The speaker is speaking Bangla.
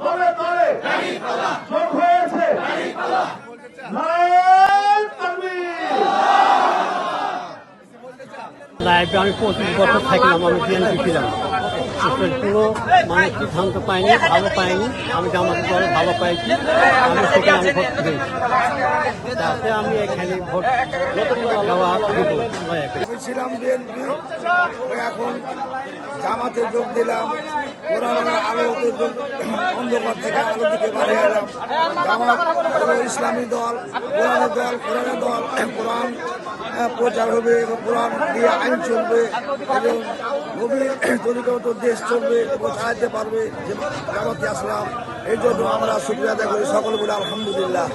তলে তলে যোগ হয়েছে। লাইফে আমি 25 বছর থাকলাম, আমি বিএনপি ছিলাম, কোনো মানে সিদ্ধান্ত পাইনি, ভালো পাইনি। আমি জামাতের দল ভালো পাইছি, আমি সেখানে আমি ভোট দিই, যাতে আমি এখানে ভোট দেওয়া দিব। আমি ছিলাম বিএনপি, এখন জামাতে যোগ দিলাম। কোরআনের আলোতে যোগ, অন্ধকার থেকে আলো দিকে বাড়িয়ে এলাম। জামাত হলো ইসলামী দল, কোরআনের দল, কোরআনের দল। কোরআন প্রচার হবে এবং কোরআন দিয়ে আইন চলবে এবং গভীর তরিকত দেশ চলবে এবং চালাতে পারবে। জামাতে আসলাম, এই জন্য আমরা শুকরিয়া আদায় করি সকল বলে আলহামদুলিল্লাহ।